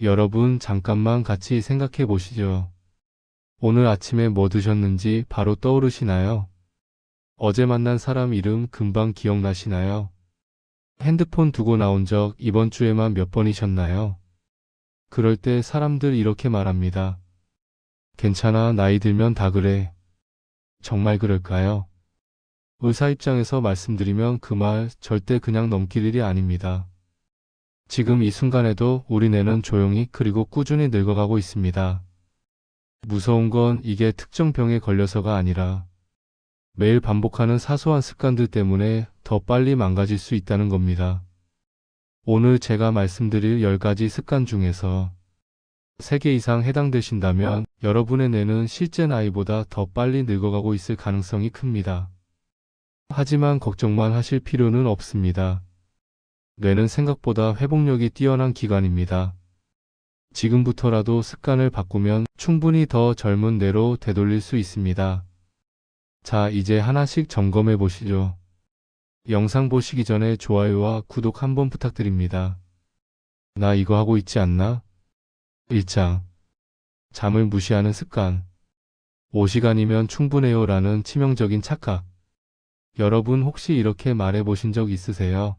여러분 잠깐만 같이 생각해 보시죠. 오늘 아침에 뭐 드셨는지 바로 떠오르시나요? 어제 만난 사람 이름 금방 기억나시나요? 핸드폰 두고 나온 적 이번 주에만 몇 번이셨나요? 그럴 때 사람들 이렇게 말합니다. 괜찮아, 나이 들면 다 그래. 정말 그럴까요? 의사 입장에서 말씀드리면 그 말 절대 그냥 넘길 일이 아닙니다. 지금 이 순간에도 우리 뇌는 조용히 그리고 꾸준히 늙어가고 있습니다. 무서운 건 이게 특정 병에 걸려서가 아니라 매일 반복하는 사소한 습관들 때문에 더 빨리 망가질 수 있다는 겁니다. 오늘 제가 말씀드릴 10가지 습관 중에서 3개 이상 해당되신다면 여러분의 뇌는 실제 나이보다 더 빨리 늙어가고 있을 가능성이 큽니다. 하지만 걱정만 하실 필요는 없습니다. 뇌는 생각보다 회복력이 뛰어난 기관입니다. 지금부터라도 습관을 바꾸면 충분히 더 젊은 뇌로 되돌릴 수 있습니다. 자, 이제 하나씩 점검해 보시죠. 영상 보시기 전에 좋아요와 구독 한번 부탁드립니다. 나 이거 하고 있지 않나? 1장. 잠을 무시하는 습관. 5시간이면 충분해요 라는 치명적인 착각. 여러분 혹시 이렇게 말해 보신 적 있으세요?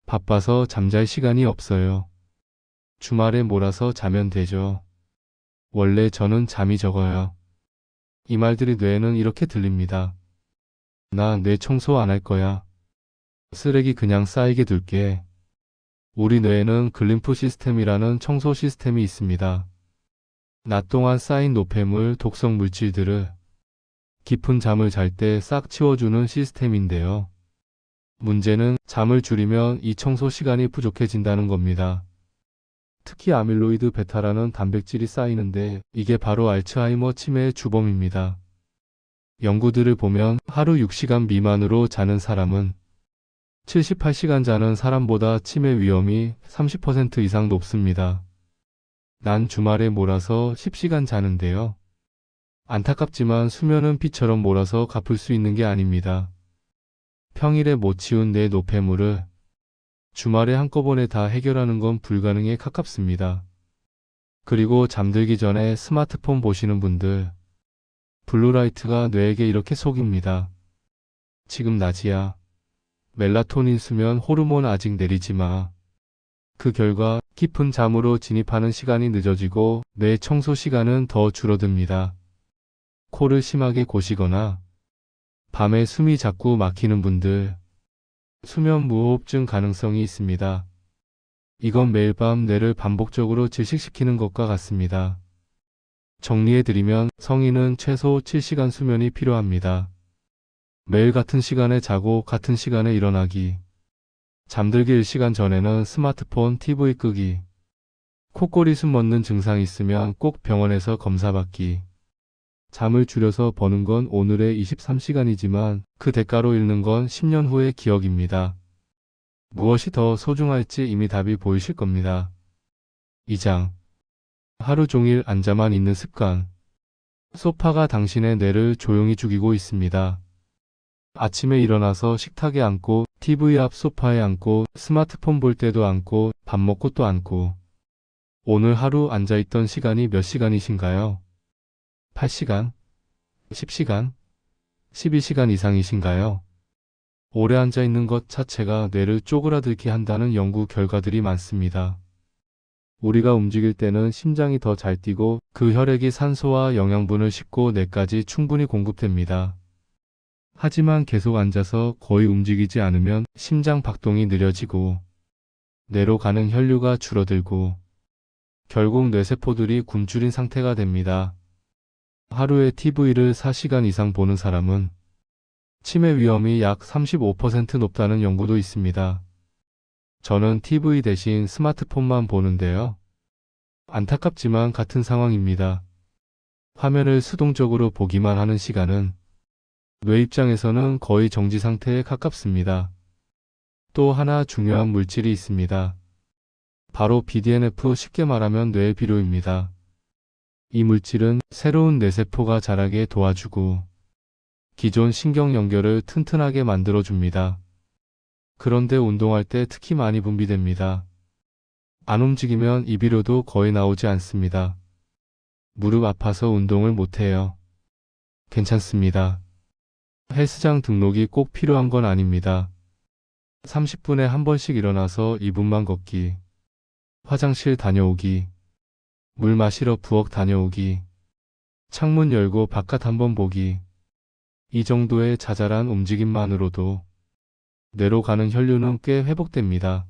바빠서 잠잘 시간이 없어요. 주말에 몰아서 자면 되죠. 원래 저는 잠이 적어요. 이 말들이 뇌에는 이렇게 들립니다. 나 뇌 청소 안 할 거야. 쓰레기 그냥 쌓이게 둘게. 우리 뇌에는 글림프 시스템이라는 청소 시스템이 있습니다. 낮 동안 쌓인 노폐물, 독성 물질들을 깊은 잠을 잘 때 싹 치워주는 시스템인데요. 문제는 잠을 줄이면 이 청소 시간이 부족해진다는 겁니다. 특히 아밀로이드 베타라는 단백질이 쌓이는데 이게 바로 알츠하이머 치매의 주범입니다. 연구들을 보면 하루 6시간 미만으로 자는 사람은 78시간 자는 사람보다 치매 위험이 30% 이상 높습니다. 난 주말에 몰아서 10시간 자는데요. 안타깝지만 수면은 피처럼 몰아서 갚을 수 있는 게 아닙니다. 평일에 못 치운 내 노폐물을 주말에 한꺼번에 다 해결하는 건 불가능에 가깝습니다. 그리고 잠들기 전에 스마트폰 보시는 분들, 블루라이트가 뇌에게 이렇게 속입니다. 지금 낮이야. 멜라토닌 수면 호르몬 아직 내리지 마. 그 결과 깊은 잠으로 진입하는 시간이 늦어지고 뇌 청소 시간은 더 줄어듭니다. 코를 심하게 고시거나 밤에 숨이 자꾸 막히는 분들, 수면 무호흡증 가능성이 있습니다. 이건 매일 밤 뇌를 반복적으로 질식시키는 것과 같습니다. 정리해드리면 성인은 최소 7시간 수면이 필요합니다. 매일 같은 시간에 자고 같은 시간에 일어나기. 잠들기 1시간 전에는 스마트폰, TV 끄기. 코골이 숨 멎는 증상이 있으면 꼭 병원에서 검사받기. 잠을 줄여서 버는 건 오늘의 23시간이지만 그 대가로 잃는 건 10년 후의 기억입니다. 무엇이 더 소중할지 이미 답이 보이실 겁니다. 2장. 하루 종일 앉아만 있는 습관. 소파가 당신의 뇌를 조용히 죽이고 있습니다. 아침에 일어나서 식탁에 앉고 TV 앞 소파에 앉고 스마트폰 볼 때도 앉고 밥 먹고 또 앉고. 오늘 하루 앉아있던 시간이 몇 시간이신가요? 8시간? 10시간? 12시간 이상이신가요? 오래 앉아있는 것 자체가 뇌를 쪼그라들게 한다는 연구 결과들이 많습니다. 우리가 움직일 때는 심장이 더 잘 뛰고 그 혈액이 산소와 영양분을 싣고 뇌까지 충분히 공급됩니다. 하지만 계속 앉아서 거의 움직이지 않으면 심장 박동이 느려지고 뇌로 가는 혈류가 줄어들고 결국 뇌세포들이 굶주린 상태가 됩니다. 하루에 TV를 4시간 이상 보는 사람은 치매 위험이 약 35% 높다는 연구도 있습니다. 저는 TV 대신 스마트폰만 보는데요. 안타깝지만 같은 상황입니다. 화면을 수동적으로 보기만 하는 시간은 뇌 입장에서는 거의 정지 상태에 가깝습니다. 또 하나 중요한 물질이 있습니다. 바로 BDNF, 쉽게 말하면 뇌의 비료입니다. 이 물질은 새로운 뇌세포가 자라게 도와주고 기존 신경 연결을 튼튼하게 만들어줍니다. 그런데 운동할 때 특히 많이 분비됩니다. 안 움직이면 입이로도 거의 나오지 않습니다. 무릎 아파서 운동을 못해요. 괜찮습니다. 헬스장 등록이 꼭 필요한 건 아닙니다. 30분에 한 번씩 일어나서 2분만 걷기, 화장실 다녀오기, 물 마시러 부엌 다녀오기, 창문 열고 바깥 한번 보기. 이 정도의 자잘한 움직임만으로도 뇌로 가는 혈류는 꽤 회복됩니다.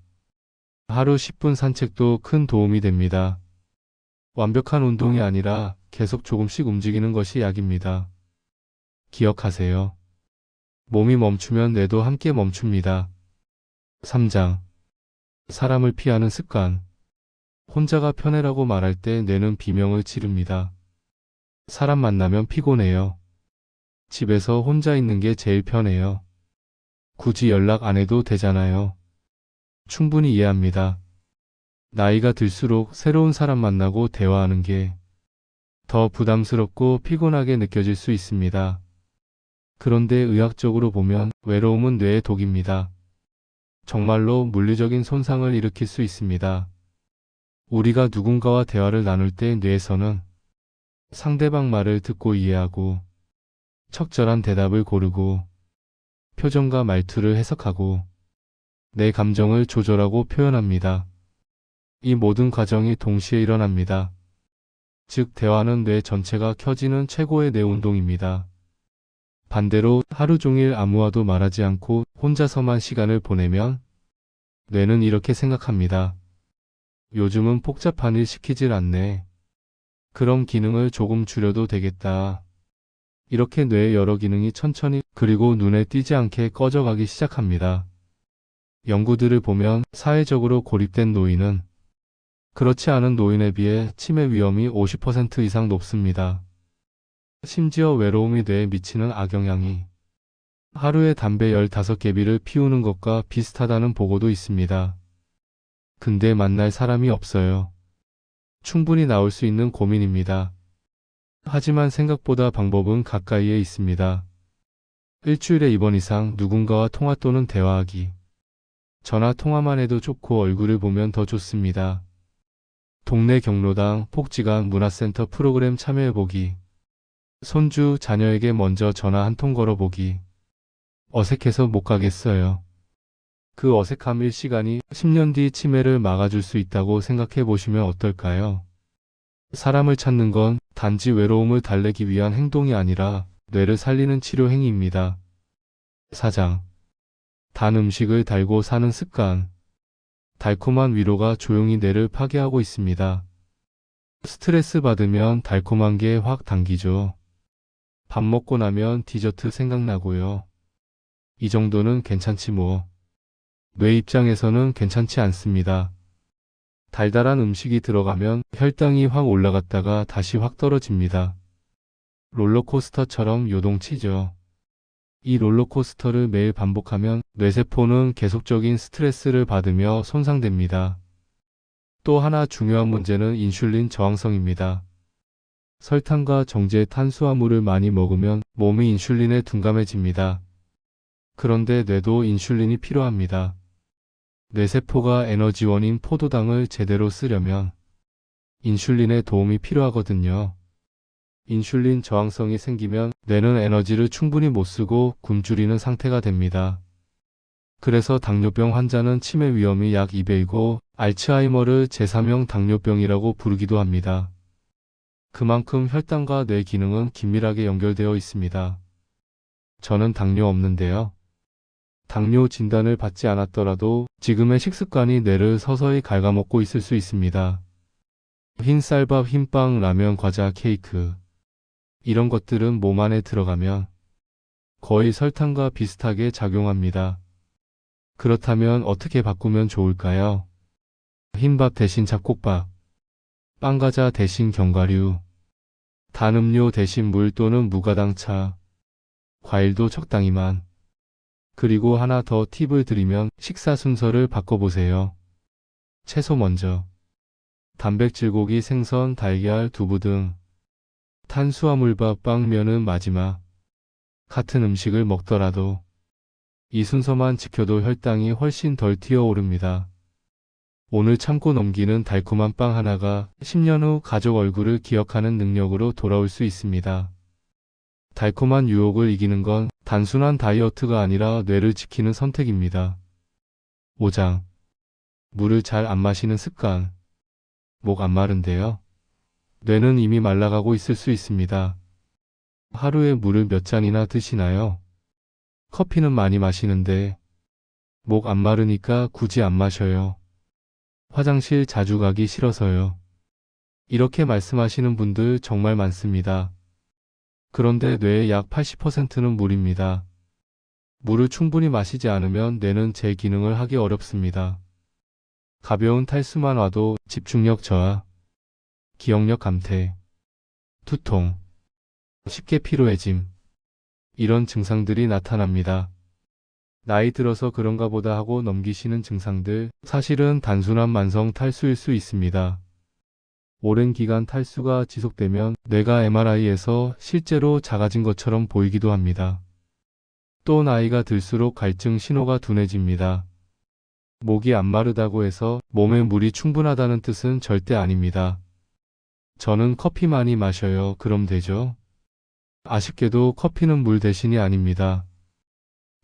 하루 10분 산책도 큰 도움이 됩니다. 완벽한 운동이 아니라 계속 조금씩 움직이는 것이 약입니다. 기억하세요. 몸이 멈추면 뇌도 함께 멈춥니다. 3장. 사람을 피하는 습관. 혼자가 편해라고 말할 때 뇌는 비명을 지릅니다. 사람 만나면 피곤해요. 집에서 혼자 있는 게 제일 편해요. 굳이 연락 안 해도 되잖아요. 충분히 이해합니다. 나이가 들수록 새로운 사람 만나고 대화하는 게 더 부담스럽고 피곤하게 느껴질 수 있습니다. 그런데 의학적으로 보면 외로움은 뇌의 독입니다. 정말로 물리적인 손상을 일으킬 수 있습니다. 우리가 누군가와 대화를 나눌 때 뇌에서는 상대방 말을 듣고 이해하고 적절한 대답을 고르고 표정과 말투를 해석하고 내 감정을 조절하고 표현합니다. 이 모든 과정이 동시에 일어납니다. 즉 대화는 뇌 전체가 켜지는 최고의 뇌 운동입니다. 반대로 하루 종일 아무와도 말하지 않고 혼자서만 시간을 보내면 뇌는 이렇게 생각합니다. 요즘은 복잡한 일 시키질 않네. 그럼 기능을 조금 줄여도 되겠다. 이렇게 뇌의 여러 기능이 천천히 그리고 눈에 띄지 않게 꺼져가기 시작합니다. 연구들을 보면 사회적으로 고립된 노인은 그렇지 않은 노인에 비해 치매 위험이 50% 이상 높습니다. 심지어 외로움이 뇌에 미치는 악영향이 하루에 담배 15개비를 피우는 것과 비슷하다는 보고도 있습니다. 근데 만날 사람이 없어요. 충분히 나올 수 있는 고민입니다. 하지만 생각보다 방법은 가까이에 있습니다. 일주일에 2번 이상 누군가와 통화 또는 대화하기. 전화 통화만 해도 좋고 얼굴을 보면 더 좋습니다. 동네 경로당, 복지관, 문화센터 프로그램 참여해보기. 손주, 자녀에게 먼저 전화 한 통 걸어보기. 어색해서 못 가겠어요. 그 어색함 일시간이 10년 뒤 치매를 막아줄 수 있다고 생각해 보시면 어떨까요? 사람을 찾는 건 단지 외로움을 달래기 위한 행동이 아니라 뇌를 살리는 치료 행위입니다. 4장. 단 음식을 달고 사는 습관. 달콤한 위로가 조용히 뇌를 파괴하고 있습니다. 스트레스 받으면 달콤한 게 확 당기죠. 밥 먹고 나면 디저트 생각나고요. 이 정도는 괜찮지 뭐. 뇌 입장에서는 괜찮지 않습니다. 달달한 음식이 들어가면 혈당이 확 올라갔다가 다시 확 떨어집니다. 롤러코스터처럼 요동치죠. 이 롤러코스터를 매일 반복하면 뇌세포는 계속적인 스트레스를 받으며 손상됩니다. 또 하나 중요한 문제는 인슐린 저항성입니다. 설탕과 정제 탄수화물을 많이 먹으면 몸이 인슐린에 둔감해집니다. 그런데 뇌도 인슐린이 필요합니다. 뇌세포가 에너지원인 포도당을 제대로 쓰려면 인슐린의 도움이 필요하거든요. 인슐린 저항성이 생기면 뇌는 에너지를 충분히 못 쓰고 굶주리는 상태가 됩니다. 그래서 당뇨병 환자는 치매 위험이 약 2배이고 알츠하이머를 제3형 당뇨병이라고 부르기도 합니다. 그만큼 혈당과 뇌 기능은 긴밀하게 연결되어 있습니다. 저는 당뇨 없는데요. 당뇨 진단을 받지 않았더라도 지금의 식습관이 뇌를 서서히 갉아먹고 있을 수 있습니다. 흰 쌀밥, 흰빵, 라면, 과자, 케이크 이런 것들은 몸 안에 들어가면 거의 설탕과 비슷하게 작용합니다. 그렇다면 어떻게 바꾸면 좋을까요? 흰밥 대신 잡곡밥, 빵과자 대신 견과류, 단 음료 대신 물 또는 무가당차, 과일도 적당히만. 그리고 하나 더 팁을 드리면 식사 순서를 바꿔보세요. 채소 먼저, 단백질 고기, 생선, 달걀, 두부 등 탄수화물밥, 빵, 면은 마지막. 같은 음식을 먹더라도 이 순서만 지켜도 혈당이 훨씬 덜 튀어오릅니다. 오늘 참고 넘기는 달콤한 빵 하나가 10년 후 가족 얼굴을 기억하는 능력으로 돌아올 수 있습니다. 달콤한 유혹을 이기는 건 단순한 다이어트가 아니라 뇌를 지키는 선택입니다. 5장. 물을 잘 안 마시는 습관. 목 안 마른데요? 뇌는 이미 말라가고 있을 수 있습니다. 하루에 물을 몇 잔이나 드시나요? 커피는 많이 마시는데 목 안 마르니까 굳이 안 마셔요. 화장실 자주 가기 싫어서요. 이렇게 말씀하시는 분들 정말 많습니다. 그런데 뇌의 약 80%는 물입니다. 물을 충분히 마시지 않으면 뇌는 제 기능을 하기 어렵습니다. 가벼운 탈수만 와도 집중력 저하, 기억력 감퇴, 두통, 쉽게 피로해짐, 이런 증상들이 나타납니다. 나이 들어서 그런가 보다 하고 넘기시는 증상들, 사실은 단순한 만성 탈수일 수 있습니다. 오랜 기간 탈수가 지속되면 뇌가 MRI에서 실제로 작아진 것처럼 보이기도 합니다. 또 나이가 들수록 갈증 신호가 둔해집니다. 목이 안 마르다고 해서 몸에 물이 충분하다는 뜻은 절대 아닙니다. 저는 커피 많이 마셔요. 그럼 되죠? 아쉽게도 커피는 물 대신이 아닙니다.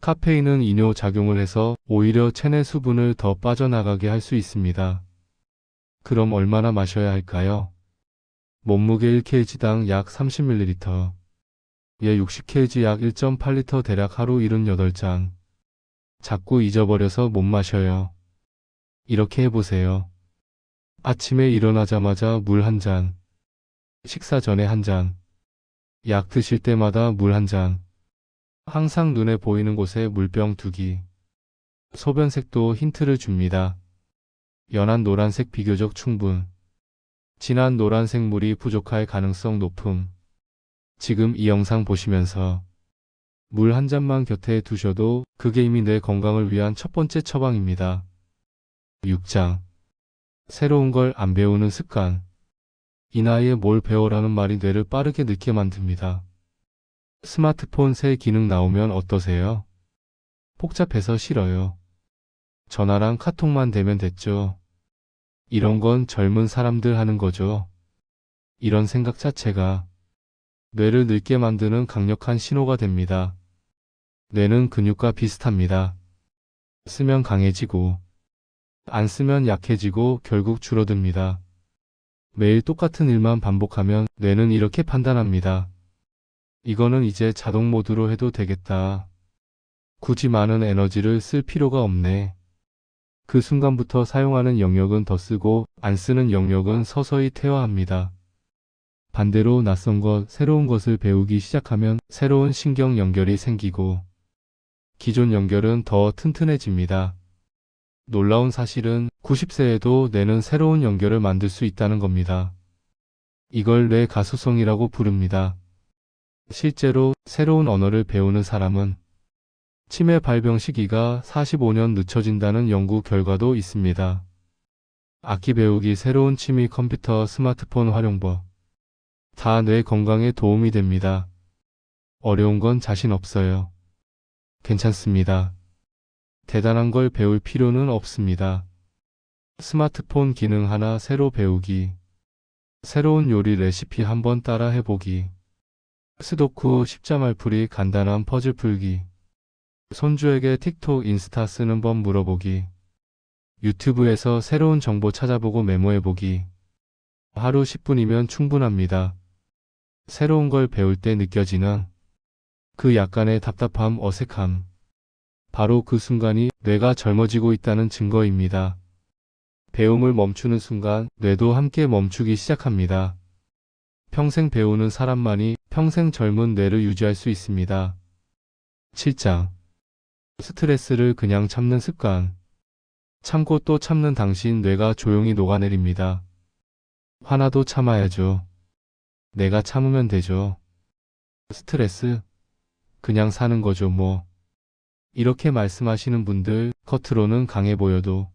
카페인은 이뇨 작용을 해서 오히려 체내 수분을 더 빠져나가게 할 수 있습니다. 그럼 얼마나 마셔야 할까요? 몸무게 1kg당 약 30ml, 예 60kg 약 1.8리터 대략 하루 78잔. 자꾸 잊어버려서 못 마셔요. 이렇게 해보세요. 아침에 일어나자마자 물 한 잔, 식사 전에 한 잔, 약 드실 때마다 물 한 잔, 항상 눈에 보이는 곳에 물병 두기. 소변색도 힌트를 줍니다. 연한 노란색 비교적 충분. 진한 노란색 물이 부족할 가능성 높음. 지금 이 영상 보시면서 물 한 잔만 곁에 두셔도 그게 이미 내 건강을 위한 첫 번째 처방입니다. 6장. 새로운 걸 안 배우는 습관. 이 나이에 뭘 배워라는 말이 뇌를 빠르게 늙게 만듭니다. 스마트폰 새 기능 나오면 어떠세요? 복잡해서 싫어요. 전화랑 카톡만 되면 됐죠. 이런 건 젊은 사람들 하는 거죠. 이런 생각 자체가 뇌를 늙게 만드는 강력한 신호가 됩니다. 뇌는 근육과 비슷합니다. 쓰면 강해지고 안 쓰면 약해지고 결국 줄어듭니다. 매일 똑같은 일만 반복하면 뇌는 이렇게 판단합니다. 이거는 이제 자동 모드로 해도 되겠다. 굳이 많은 에너지를 쓸 필요가 없네. 그 순간부터 사용하는 영역은 더 쓰고 안 쓰는 영역은 서서히 퇴화합니다. 반대로 낯선 것, 새로운 것을 배우기 시작하면 새로운 신경 연결이 생기고 기존 연결은 더 튼튼해집니다. 놀라운 사실은 90세에도 뇌는 새로운 연결을 만들 수 있다는 겁니다. 이걸 뇌 가소성이라고 부릅니다. 실제로 새로운 언어를 배우는 사람은 치매 발병 시기가 45년 늦춰진다는 연구 결과도 있습니다. 악기 배우기, 새로운 취미, 컴퓨터, 스마트폰 활용법. 다 뇌 건강에 도움이 됩니다. 어려운 건 자신 없어요. 괜찮습니다. 대단한 걸 배울 필요는 없습니다. 스마트폰 기능 하나 새로 배우기. 새로운 요리 레시피 한번 따라 해보기. 스도쿠 십자말풀이 간단한 퍼즐 풀기. 손주에게 틱톡 인스타 쓰는 법 물어보기. 유튜브에서 새로운 정보 찾아보고 메모해보기. 하루 10분이면 충분합니다. 새로운 걸 배울 때 느껴지는 그 약간의 답답함, 어색함. 바로 그 순간이 뇌가 젊어지고 있다는 증거입니다. 배움을 멈추는 순간 뇌도 함께 멈추기 시작합니다. 평생 배우는 사람만이 평생 젊은 뇌를 유지할 수 있습니다. 7장. 스트레스를 그냥 참는 습관. 참고 또 참는 당신 뇌가 조용히 녹아내립니다. 화나도 참아야죠. 내가 참으면 되죠. 스트레스? 그냥 사는 거죠 뭐. 이렇게 말씀하시는 분들 겉으로는 강해 보여도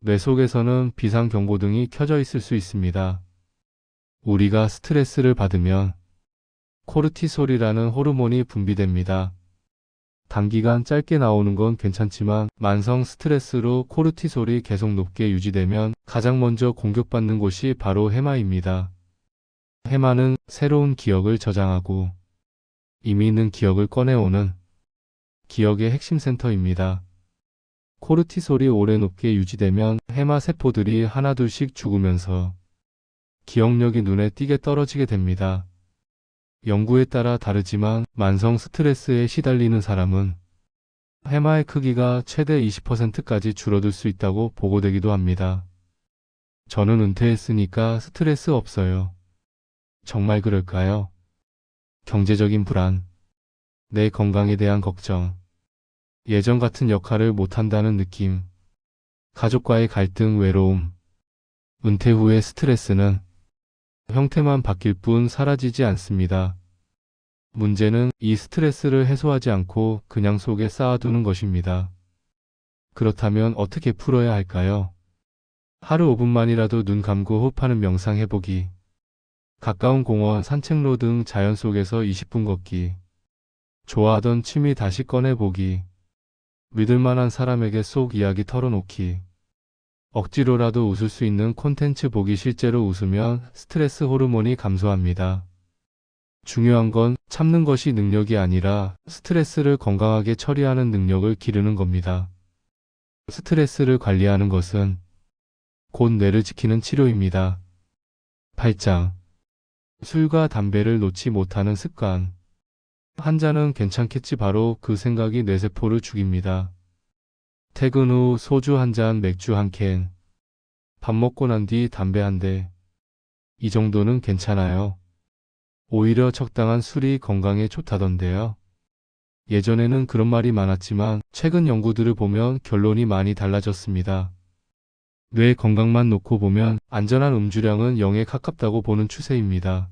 뇌 속에서는 비상경보등이 켜져 있을 수 있습니다. 우리가 스트레스를 받으면 코르티솔이라는 호르몬이 분비됩니다. 단기간 짧게 나오는 건 괜찮지만 만성 스트레스로 코르티솔이 계속 높게 유지되면 가장 먼저 공격받는 곳이 바로 해마입니다. 해마는 새로운 기억을 저장하고 이미 있는 기억을 꺼내오는 기억의 핵심 센터입니다. 코르티솔이 오래 높게 유지되면 해마 세포들이 하나둘씩 죽으면서 기억력이 눈에 띄게 떨어지게 됩니다. 연구에 따라 다르지만 만성 스트레스에 시달리는 사람은 해마의 크기가 최대 20%까지 줄어들 수 있다고 보고되기도 합니다. 저는 은퇴했으니까 스트레스 없어요. 정말 그럴까요? 경제적인 불안, 내 건강에 대한 걱정, 예전 같은 역할을 못한다는 느낌, 가족과의 갈등, 외로움, 은퇴 후의 스트레스는 형태만 바뀔 뿐 사라지지 않습니다. 문제는 이 스트레스를 해소하지 않고 그냥 속에 쌓아두는 것입니다. 그렇다면 어떻게 풀어야 할까요? 하루 5분만이라도 눈 감고 호흡하는 명상 해보기, 가까운 공원, 산책로 등 자연 속에서 20분 걷기, 좋아하던 취미 다시 꺼내보기, 믿을 만한 사람에게 속 이야기 털어놓기, 억지로라도 웃을 수 있는 콘텐츠 보기. 실제로 웃으면 스트레스 호르몬이 감소합니다. 중요한 건 참는 것이 능력이 아니라 스트레스를 건강하게 처리하는 능력을 기르는 겁니다. 스트레스를 관리하는 것은 곧 뇌를 지키는 치료입니다. 8장. 술과 담배를 놓지 못하는 습관. 한 잔은 괜찮겠지. 바로 그 생각이 뇌세포를 죽입니다. 퇴근 후 소주 한 잔, 맥주 한 캔, 밥 먹고 난 뒤 담배 한 대. 이 정도는 괜찮아요. 오히려 적당한 술이 건강에 좋다던데요. 예전에는 그런 말이 많았지만 최근 연구들을 보면 결론이 많이 달라졌습니다. 뇌 건강만 놓고 보면 안전한 음주량은 0에 가깝다고 보는 추세입니다.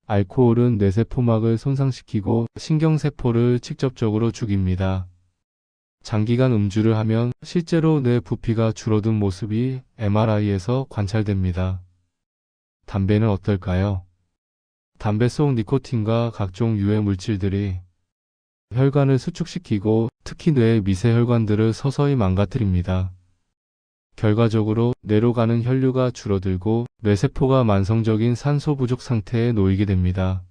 알코올은 뇌세포막을 손상시키고 신경세포를 직접적으로 죽입니다. 장기간 음주를 하면 실제로 뇌 부피가 줄어든 모습이 MRI에서 관찰됩니다. 담배는 어떨까요? 담배 속 니코틴과 각종 유해 물질들이 혈관을 수축시키고 특히 뇌의 미세혈관들을 서서히 망가뜨립니다. 결과적으로 뇌로 가는 혈류가 줄어들고 뇌세포가 만성적인 산소 부족 상태에 놓이게 됩니다.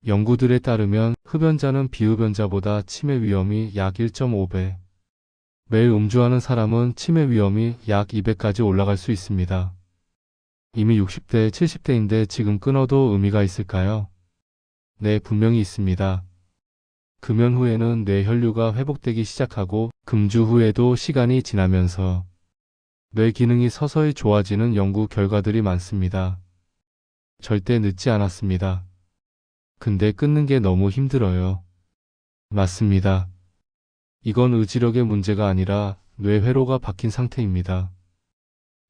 연구들에 따르면 흡연자는 비흡연자보다 치매 위험이 약 1.5배, 매일 음주하는 사람은 치매 위험이 약 2배까지 올라갈 수 있습니다. 이미 60대, 70대인데 지금 끊어도 의미가 있을까요? 네, 분명히 있습니다. 금연 후에는 뇌 혈류가 회복되기 시작하고 금주 후에도 시간이 지나면서 뇌 기능이 서서히 좋아지는 연구 결과들이 많습니다. 절대 늦지 않았습니다. 근데 끊는 게 너무 힘들어요. 맞습니다. 이건 의지력의 문제가 아니라 뇌 회로가 박힌 상태입니다.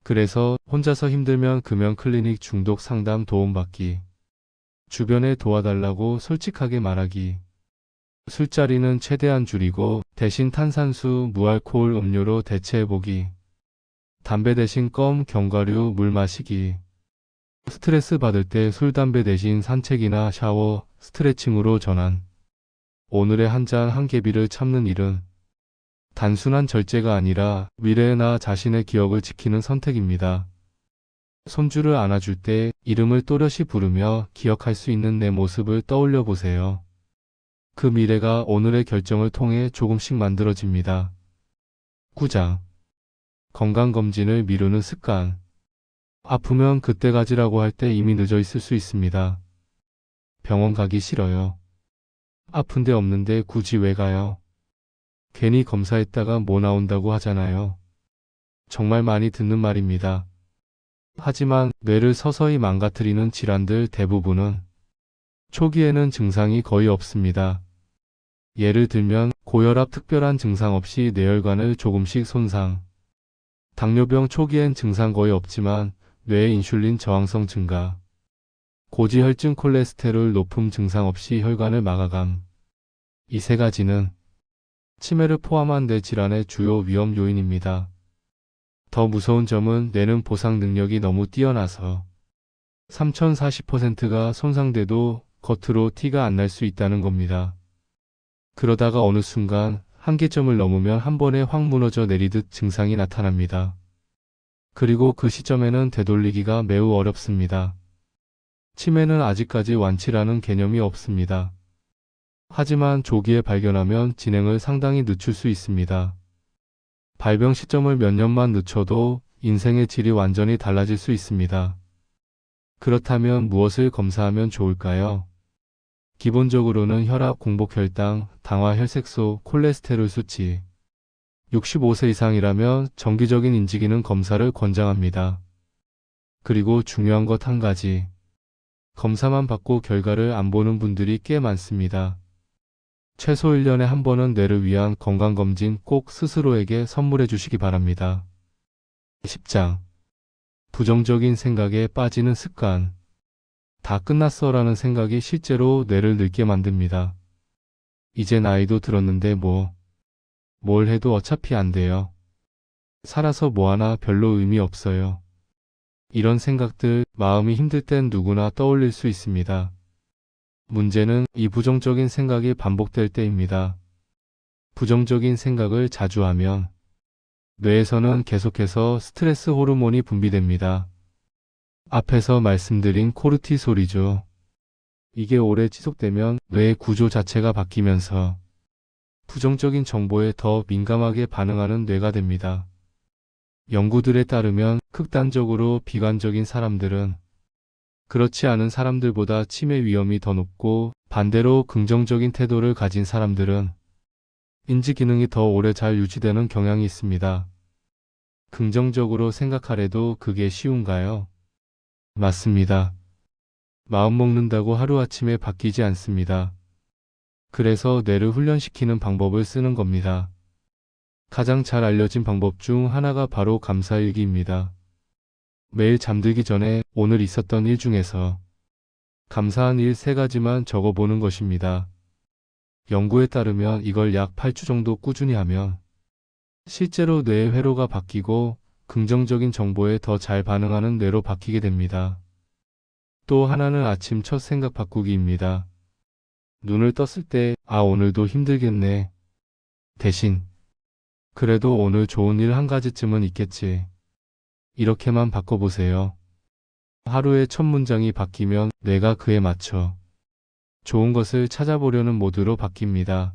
그래서 혼자서 힘들면 금연 클리닉, 중독 상담 도움받기, 주변에 도와달라고 솔직하게 말하기, 술자리는 최대한 줄이고 대신 탄산수, 무알코올 음료로 대체해보기, 담배 대신 껌, 견과류, 물 마시기, 스트레스 받을 때 술, 담배 대신 산책이나 샤워, 스트레칭으로 전환. 오늘의 한 잔 한 개비를 참는 일은 단순한 절제가 아니라 미래의 나 자신의 기억을 지키는 선택입니다. 손주를 안아줄 때 이름을 또렷이 부르며 기억할 수 있는 내 모습을 떠올려 보세요. 그 미래가 오늘의 결정을 통해 조금씩 만들어집니다. 9장. 건강검진을 미루는 습관. 아프면 그때 가지라고 할 때 이미 늦어 있을 수 있습니다. 병원 가기 싫어요. 아픈데 없는데 굳이 왜 가요? 괜히 검사했다가 뭐 나온다고 하잖아요. 정말 많이 듣는 말입니다. 하지만 뇌를 서서히 망가뜨리는 질환들 대부분은 초기에는 증상이 거의 없습니다. 예를 들면 고혈압 특별한 증상 없이 뇌혈관을 조금씩 손상. 당뇨병 초기엔 증상 거의 없지만 뇌의 인슐린 저항성 증가. 고지혈증 콜레스테롤 높음 증상 없이 혈관을 막아감. 이 세 가지는 치매를 포함한 뇌 질환의 주요 위험 요인입니다. 더 무서운 점은 뇌는 보상 능력이 너무 뛰어나서 3040%가 손상돼도 겉으로 티가 안 날 수 있다는 겁니다. 그러다가 어느 순간 한계점을 넘으면 한 번에 확 무너져 내리듯 증상이 나타납니다. 그리고 그 시점에는 되돌리기가 매우 어렵습니다. 치매는 아직까지 완치라는 개념이 없습니다. 하지만 조기에 발견하면 진행을 상당히 늦출 수 있습니다. 발병 시점을 몇 년만 늦춰도 인생의 질이 완전히 달라질 수 있습니다. 그렇다면 무엇을 검사하면 좋을까요? 기본적으로는 혈압, 공복 혈당, 당화 혈색소, 콜레스테롤 수치. 65세 이상이라면 정기적인 인지기능 검사를 권장합니다. 그리고 중요한 것 한 가지. 검사만 받고 결과를 안 보는 분들이 꽤 많습니다. 최소 1년에 한 번은 뇌를 위한 건강검진 꼭 스스로에게 선물해 주시기 바랍니다. 10장. 부정적인 생각에 빠지는 습관. 다 끝났어 라는 생각이 실제로 뇌를 늙게 만듭니다. 이제 나이도 들었는데 뭘 해도 어차피 안 돼요. 살아서 뭐하나 별로 의미 없어요. 이런 생각들, 마음이 힘들 땐 누구나 떠올릴 수 있습니다. 문제는 이 부정적인 생각이 반복될 때입니다. 부정적인 생각을 자주 하면 뇌에서는 계속해서 스트레스 호르몬이 분비됩니다. 앞에서 말씀드린 코르티솔이죠. 이게 오래 지속되면 뇌의 구조 자체가 바뀌면서 부정적인 정보에 더 민감하게 반응하는 뇌가 됩니다. 연구들에 따르면 극단적으로 비관적인 사람들은 그렇지 않은 사람들보다 치매 위험이 더 높고, 반대로 긍정적인 태도를 가진 사람들은 인지 기능이 더 오래 잘 유지되는 경향이 있습니다. 긍정적으로 생각하래도 그게 쉬운가요? 맞습니다. 마음 먹는다고 하루아침에 바뀌지 않습니다. 그래서 뇌를 훈련시키는 방법을 쓰는 겁니다. 가장 잘 알려진 방법 중 하나가 바로 감사일기입니다. 매일 잠들기 전에 오늘 있었던 일 중에서 감사한 일 3가지만 적어보는 것입니다. 연구에 따르면 이걸 약 8주 정도 꾸준히 하면 실제로 뇌의 회로가 바뀌고 긍정적인 정보에 더 잘 반응하는 뇌로 바뀌게 됩니다. 또 하나는 아침 첫 생각 바꾸기입니다. 눈을 떴을 때, 오늘도 힘들겠네. 대신, 그래도 오늘 좋은 일 한 가지쯤은 있겠지. 이렇게만 바꿔보세요. 하루의 첫 문장이 바뀌면 뇌가 그에 맞춰 좋은 것을 찾아보려는 모드로 바뀝니다.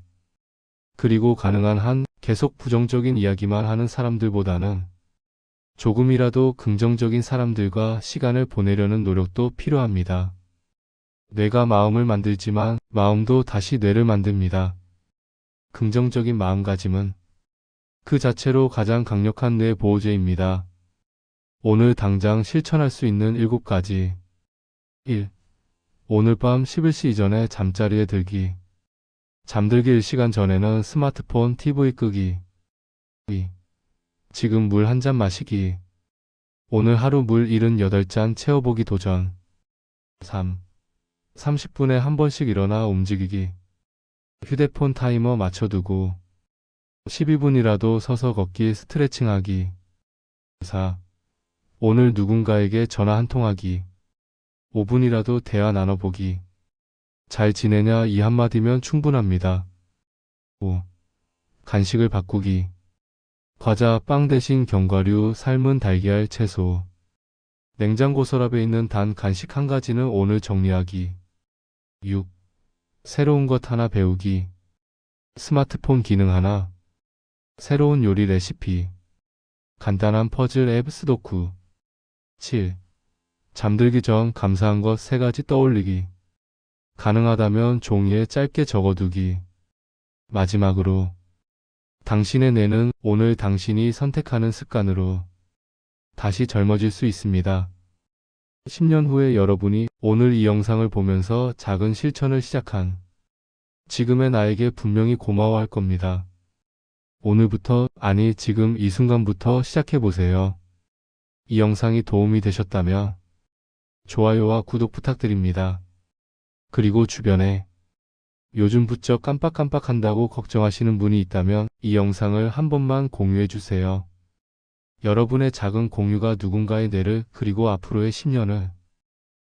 그리고 가능한 한 계속 부정적인 이야기만 하는 사람들보다는 조금이라도 긍정적인 사람들과 시간을 보내려는 노력도 필요합니다. 뇌가 마음을 만들지만 마음도 다시 뇌를 만듭니다. 긍정적인 마음가짐은 그 자체로 가장 강력한 뇌 보호제입니다. 오늘 당장 실천할 수 있는 7가지. 1. 오늘 밤 11시 이전에 잠자리에 들기. 잠들기 1시간 전에는 스마트폰, TV 끄기. 2. 지금 물 한 잔 마시기. 오늘 하루 물 78잔 채워보기 도전. 3. 30분에 한 번씩 일어나 움직이기. 휴대폰 타이머 맞춰두고 12분이라도 서서 걷기, 스트레칭하기. 4. 오늘 누군가에게 전화 한 통하기. 5분이라도 대화 나눠보기. 잘 지내냐 이 한마디면 충분합니다. 5. 간식을 바꾸기. 과자, 빵 대신 견과류, 삶은 달걀, 채소. 냉장고 서랍에 있는 단 간식 한 가지는 오늘 정리하기. 6. 새로운 것 하나 배우기. 스마트폰 기능 하나. 새로운 요리 레시피. 간단한 퍼즐 앱 스도쿠. 7. 잠들기 전 감사한 것 3가지 떠올리기. 가능하다면 종이에 짧게 적어두기. 마지막으로 당신의 뇌는 오늘 당신이 선택하는 습관으로 다시 젊어질 수 있습니다. 10년 후에 여러분이 오늘 이 영상을 보면서 작은 실천을 시작한 지금의 나에게 분명히 고마워할 겁니다. 오늘부터, 아니 지금 이 순간부터 시작해보세요. 이 영상이 도움이 되셨다면 좋아요와 구독 부탁드립니다. 그리고 주변에 요즘 부쩍 깜빡깜빡한다고 걱정하시는 분이 있다면 이 영상을 한 번만 공유해주세요. 여러분의 작은 공유가 누군가의 뇌를 그리고 앞으로의 10년을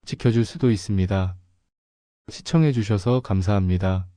지켜줄 수도 있습니다. 시청해주셔서 감사합니다.